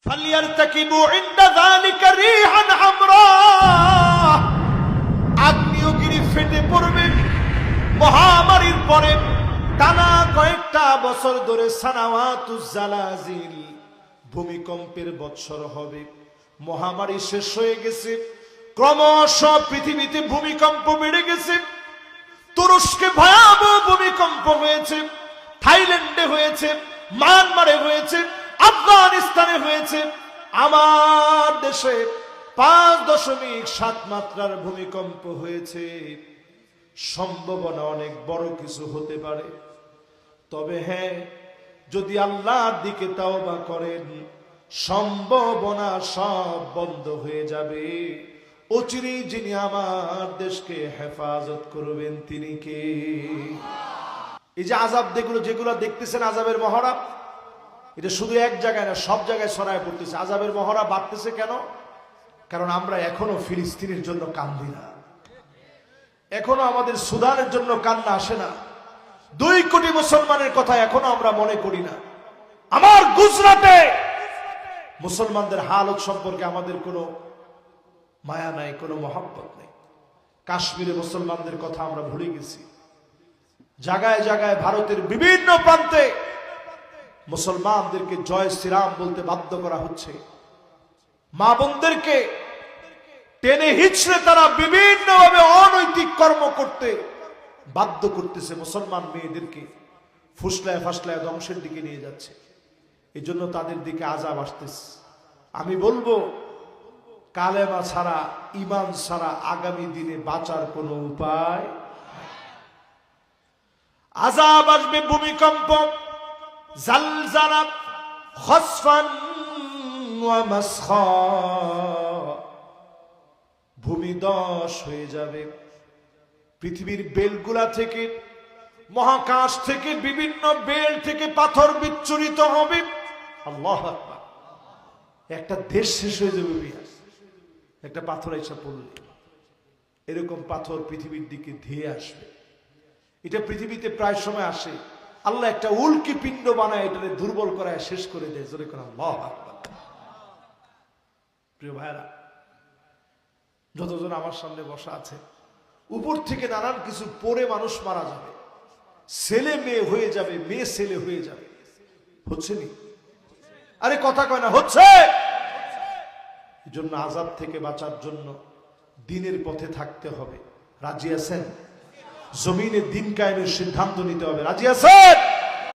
فليرتكبوا عند ذلك ريحا حمراء আগ্নেয়গিরি ফেটে পড়বে মহামারীর পরে টানা কয়েকটা বছর ধরে সানাওয়াতুজ জালাজিল ভূমিকম্পের বৎসর হবে। মহামারী শেষ হয়ে গেছে, ক্রমশ পৃথিবীতে ভূমিকম্প বেড়ে গেছে। তুরস্কে ভয়াবহ ভূমিকম্প হয়েছে, থাইল্যান্ডে হয়েছে, মায়ানমারে হয়েছে, আফগানিস্তানে হয়েছে। আমার দেশে 5.7 মাত্রার ভূমিকম্প হয়েছে। সম্ভাবনা অনেক বড় কিছু হতে পারে, তবে হ্যাঁ, যদি আল্লাহর দিকে তাওবা করেন সম্ভাবনা সব বন্ধ হয়ে যাবে। অচিরেই যিনি আমার দেশকে হেফাজত করবেন তিনি কে? এই যে আযাব যেগুলো দেখতেছেন, আযাবের মহড়া, এটা শুধু এক জায়গায় না, সব জায়গায় ছড়ায় পড়তেছে। আযাবের মহড়া বাড়তেছে কেন? কারণ আমরা এখনো ফিলিস্তিনের জন্য কান্দি না, এখনো আমাদের সুদানের জন্য কান্না আসে না, 2 কোটি মুসলমানের কথা এখনো আমরা মনে করি না। আমার গুজরাটে মুসলমানদের হালত সম্পর্কে আমাদের কোনো মায়া নাই, কোনো মহব্বত নেই। কাশ্মীরে মুসলমানদের কথা আমরা ভুলে গেছি। জায়গায় জায়গায় ভারতের বিভিন্ন প্রান্তে মুসলমানদেরকে জয় শ্রীরাম বলতে বাধ্য করা হচ্ছে। মা বোনদেরকে টেনে হিচড়ে তারা বিভিন্নভাবে অনৈতিক কর্ম করতে বাধ্য করতেছে। মুসলমান মেয়েদেরকে ফুসলায় ফাসলায় ধ্বংসের দিকে নিয়ে যাচ্ছে। এই জন্য তাদের দিকে আযাব আসতেছে। আমি বলবো, কালেমা ছাড়া, ঈমান ছাড়া আগামী দিনে বাঁচার কোনো উপায়। আযাব আসবে, ভূমিকম্প, জালজালা, খসফান ওয়া মাসখা, ভূমিধস হয়ে যাবে। পৃথিবীর বেলগুলা থেকে, মহাকাশ থেকে, বিভিন্ন বেল থেকে পাথর বিচ্ছুরিত হবে। আল্লাহু আকবার। একটা দেশ শেষ হয়ে যাবে বিয়াস, একটা পাথর এসে পড়লে। এরকম পাথর পৃথিবীর দিকে ধেয়ে আসবে। এটা পৃথিবীতে প্রায় সময় আসে। আল্লাহ একটা উল্কি পিণ্ড বানায়, এটাকে দুর্বল করায় শেষ করে দেয়। জোরে করে আল্লাহু আকবার। প্রিয় ভাইরা, যতজন আমার সামনে বসা আছে, উপর থেকে নানান কিছু পরে মানুষ মারা যাবে, ছেলে মেয়ে হয়ে যাবে, মেয়ে ছেলে হয়ে যাবে। হচ্ছে নি? আরে কথা কয় না, হচ্ছে। এই জন্য আযাব থেকে বাঁচার জন্য দ্বীনের পথে থাকতে হবে। রাজি আছেন? জমিনে দ্বীন কায়েমের সিদ্ধান্ত নিতে হবে। রাজি আছেন?